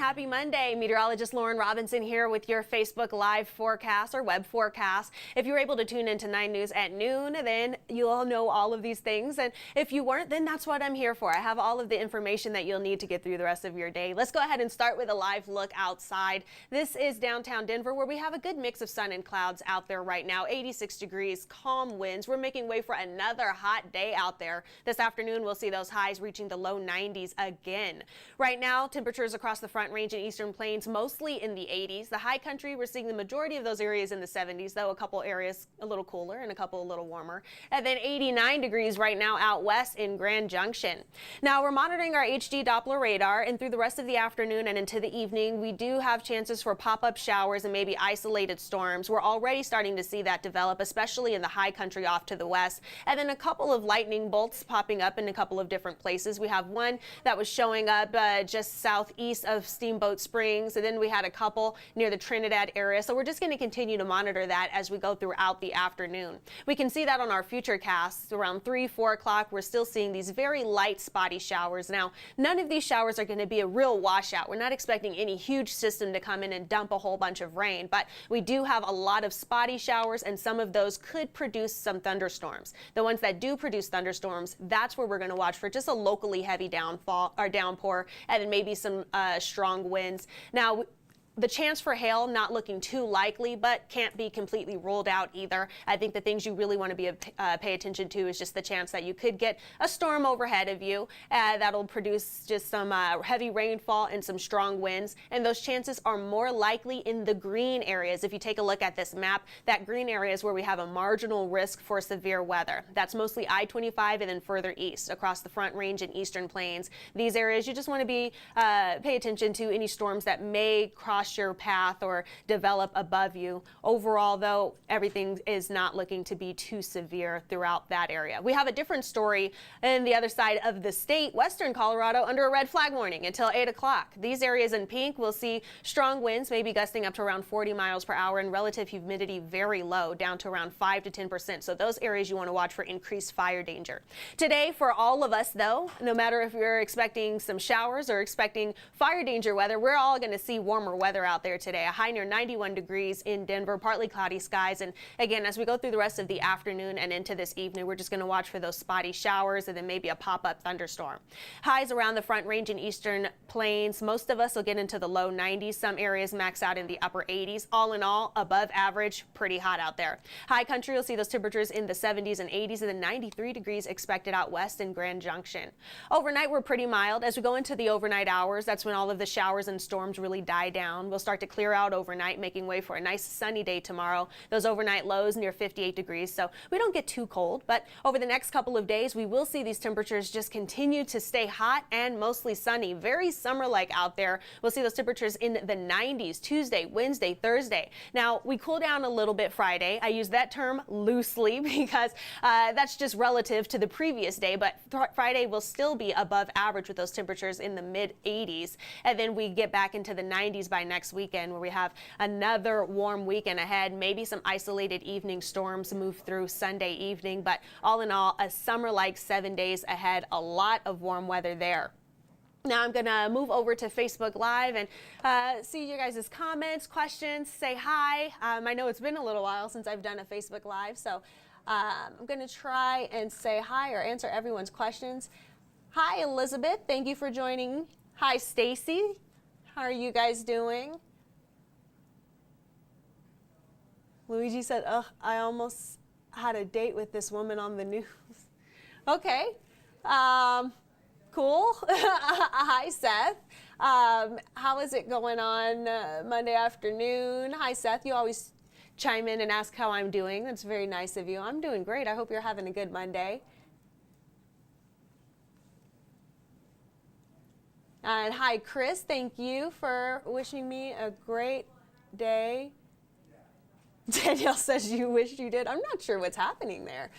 Happy Monday. Meteorologist Laruann Robinson here with your Facebook Live forecast or web forecast. If you were able to tune into 9 News at noon, then you'll know all of these things. And if you weren't, then that's what I'm here for. I have all of the information that you'll need to get through the rest of your day. Let's go ahead and start with a live look outside. This is downtown Denver, where we have a good mix of sun and clouds out there right now. 86 degrees, calm winds. We're making way for another hot day out there. This afternoon, we'll see those highs reaching the low 90s again. Right now, temperatures across the Front Range and Eastern Plains mostly in the 80s. The high country, we're seeing the majority of those areas in the 70s, though a couple areas a little cooler and a couple a little warmer. And then 89 degrees right now out west in Grand Junction. Now we're monitoring our HD Doppler radar, and through the rest of the afternoon and into the evening, we do have chances for pop-up showers and maybe isolated storms. We're already starting to see that develop, especially in the high country off to the west. And then a couple of lightning bolts popping up in a couple of different places. We have one that was showing up just southeast of Steamboat Springs, and then we had a couple near the Trinidad area. So we're just going to continue to monitor that as we go throughout the afternoon. We can see that on our future casts around 3, 4 o'clock. We're still seeing these very light spotty showers. Now, none of these showers are going to be a real washout. We're not expecting any huge system to come in and dump a whole bunch of rain, but we do have a lot of spotty showers, and some of those could produce some thunderstorms. The ones that do produce thunderstorms, that's where we're going to watch for just a locally heavy downfall or downpour, and then maybe some strong winds. Now, the chance for hail not looking too likely, but can't be completely ruled out either. I think the things you really want to be pay attention to is just the chance that you could get a storm overhead of you that'll produce just some heavy rainfall and some strong winds. And those chances are more likely in the green areas. If you take a look at this map, that green area is where we have a marginal risk for severe weather. That's mostly I-25 and then further east across the Front Range and Eastern Plains. These areas you just want to be pay attention to any storms that may cross your path or develop above you. Overall, though, everything is not looking to be too severe throughout that area. We have a different story in the other side of the state, western Colorado, under a red flag warning until 8 o'clock. These areas in pink will see strong winds, maybe gusting up to around 40 miles per hour, and relative humidity very low, down to around 5 to 10%. So those areas you want to watch for increased fire danger. Today, for all of us, though, no matter if you're expecting some showers or expecting fire danger weather, we're all going to see warmer weather out there today. A high near 91 degrees in Denver, partly cloudy skies. And again, as we go through the rest of the afternoon and into this evening, we're just going to watch for those spotty showers and then maybe a pop-up thunderstorm. Highs around the Front Range and Eastern Plains. Most of us will get into the low 90s. Some areas max out in the upper 80s. All in all, above average, pretty hot out there. High country, you'll see those temperatures in the 70s and 80s, and then 93 degrees expected out west in Grand Junction. Overnight, we're pretty mild. As we go into the overnight hours, that's when all of the showers and storms really die down. We'll start to clear out overnight, making way for a nice sunny day tomorrow. Those overnight lows near 58 degrees, so we don't get too cold. But over the next couple of days, we will see these temperatures just continue to stay hot and mostly sunny. Very summer-like out there. We'll see those temperatures in the 90s Tuesday, Wednesday, Thursday. Now, we cool down a little bit Friday. I use that term loosely because that's just relative to the previous day, but Friday will still be above average with those temperatures in the mid-80s. And then we get back into the 90s by next weekend, where we have another warm weekend ahead. Maybe some isolated evening storms move through Sunday evening, but all in all, a summer-like 7 days ahead. A lot of warm weather there. Now I'm going to move over to Facebook Live and see you guys' comments, questions, say hi. I know it's been a little while since I've done a Facebook Live, so I'm going to try and say hi or answer everyone's questions. Hi, Elizabeth. Thank you for joining. Hi, Stacy. How are you guys doing? Luigi said, "Ugh, I almost had a date with this woman on the news." Okay. Cool. Hi, Seth. How is it going on Monday afternoon? Hi, Seth. You always chime in and ask how I'm doing. That's very nice of you. I'm doing great. I hope you're having a good Monday. And hi, Chris. Thank you for wishing me a great day. Danielle says you wish you did. I'm not sure what's happening there.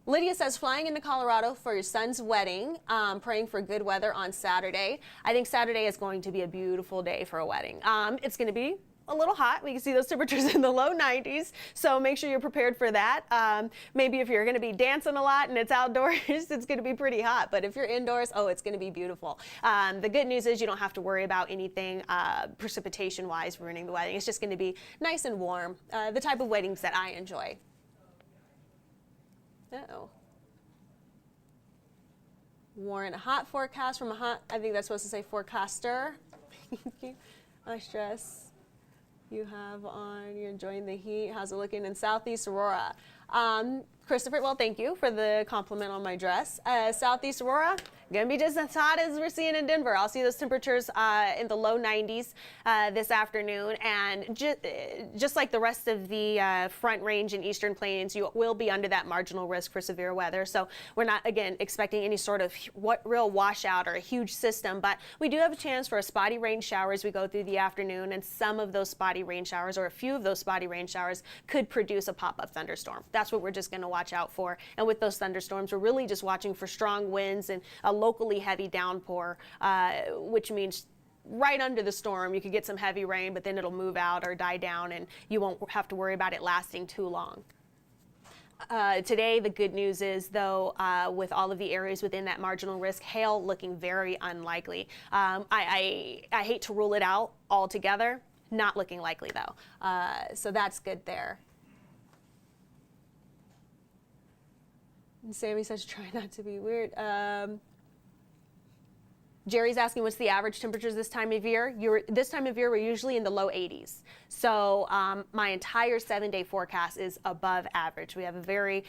Lydia says, flying into Colorado for your son's wedding, praying for good weather on Saturday. I think Saturday is going to be a beautiful day for a wedding. It's going to be a little hot. We can see those temperatures in the low 90s, so make sure you're prepared for that. Maybe if you're going to be dancing a lot and it's outdoors, it's going to be pretty hot, but if you're indoors, oh, it's going to be beautiful. The good news is you don't have to worry about anything precipitation-wise ruining the wedding. It's just going to be nice and warm, the type of weddings that I enjoy. Uh-oh. Warren, a hot forecast from a hot, I think that's supposed to say forecaster. Nice dress you have on. You're enjoying the heat. How's it looking in Southeast Aurora? Christopher, well, thank you for the compliment on my dress. Southeast Aurora, gonna be just as hot as we're seeing in Denver. I'll see those temperatures in the low 90s this afternoon, and just like the rest of the Front Range and Eastern Plains, you will be under that marginal risk for severe weather. So we're not, again, expecting any sort of real washout or a huge system, but we do have a chance for a spotty rain shower as we go through the afternoon, and some of those spotty rain showers, or a few of those spotty rain showers, could produce a pop-up thunderstorm. That's what we're just going to watch out for. And with those thunderstorms, we're really just watching for strong winds and a locally heavy downpour, which means right under the storm you could get some heavy rain, but then it'll move out or die down and you won't have to worry about it lasting too long. Today, the good news is, though, with all of the areas within that marginal risk, hail looking very unlikely. I hate to rule it out altogether. Not looking likely, though. So that's good there. And Sammy says, try not to be weird. Jerry's asking, what's the average temperatures this time of year? This time of year, we're usually in the low 80s. So my entire 7-day forecast is above average. We have a very,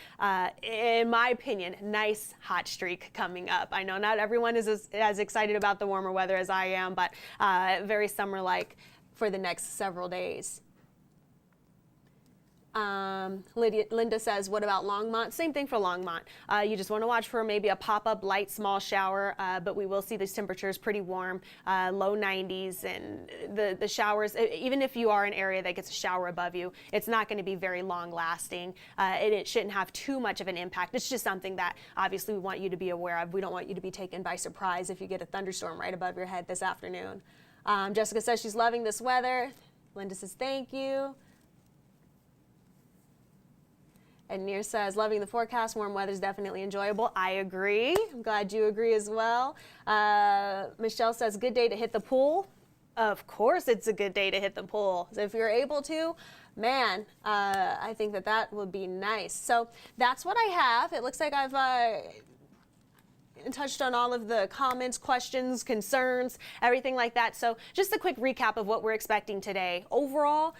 in my opinion, nice hot streak coming up. I know not everyone is as excited about the warmer weather as I am, but very summer-like for the next several days. Linda says, what about Longmont? Same thing for Longmont. You just want to watch for maybe a pop-up light small shower, but we will see these temperatures pretty warm, low 90s, and the showers, even if you are an area that gets a shower above you, it's not going to be very long lasting, and it shouldn't have too much of an impact. It's just something that obviously we want you to be aware of. We don't want you to be taken by surprise if you get a thunderstorm right above your head this afternoon. Jessica says she's loving this weather. Linda says thank you. And Near says, loving the forecast, warm weather is definitely enjoyable. I agree. I'm glad you agree as well. Michelle says, good day to hit the pool. Of course it's a good day to hit the pool. So if you're able to, man, I think that would be nice. So that's what I have. It looks like I've touched on all of the comments, questions, concerns, everything like that. So just a quick recap of what we're expecting today. Overall,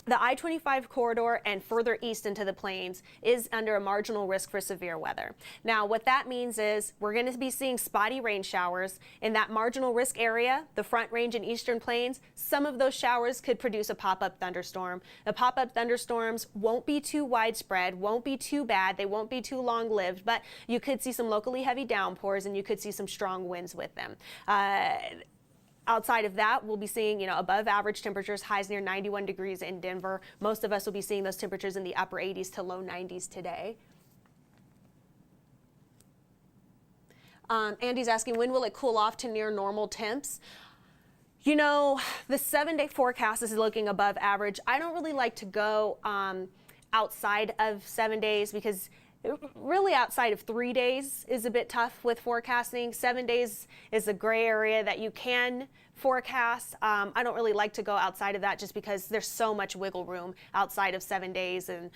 the I-25 corridor and further east into the plains is under a marginal risk for severe weather. Now, what that means is we're going to be seeing spotty rain showers in that marginal risk area, the Front Range and Eastern Plains. Some of those showers could produce a pop-up thunderstorm. The pop-up thunderstorms won't be too widespread, won't be too bad, they won't be too long-lived, but you could see some locally heavy downpours and you could see some strong winds with them. Outside of that, we'll be seeing, above average temperatures, highs near 91 degrees in Denver. Most of us will be seeing those temperatures in the upper 80s to low 90s today. Andy's asking, when will it cool off to near normal temps? The 7-day forecast is looking above average. I don't really like to go outside of 7 days because really outside of 3 days is a bit tough with forecasting. 7 days is a gray area that you can forecast. I don't really like to go outside of that just because there's so much wiggle room outside of 7 days, and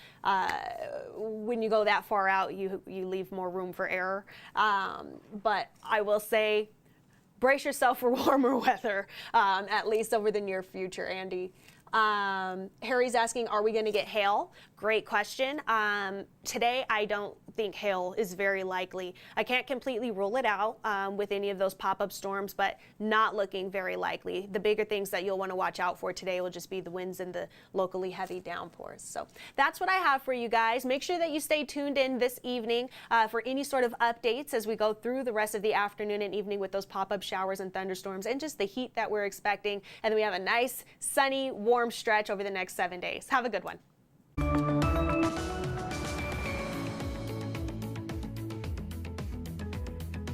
when you go that far out, you leave more room for error. But I will say, brace yourself for warmer weather, at least over the near future, Andy. Harry's asking, are we going to get hail? Great question. Today, I don't think hail is very likely. I can't completely rule it out with any of those pop-up storms, but not looking very likely. The bigger things that you'll want to watch out for today will just be the winds and the locally heavy downpours. So that's what I have for you guys. Make sure that you stay tuned in this evening for any sort of updates as we go through the rest of the afternoon and evening with those pop-up showers and thunderstorms and just the heat that we're expecting. And then we have a nice, sunny, warm stretch over the next 7 days. Have a good one.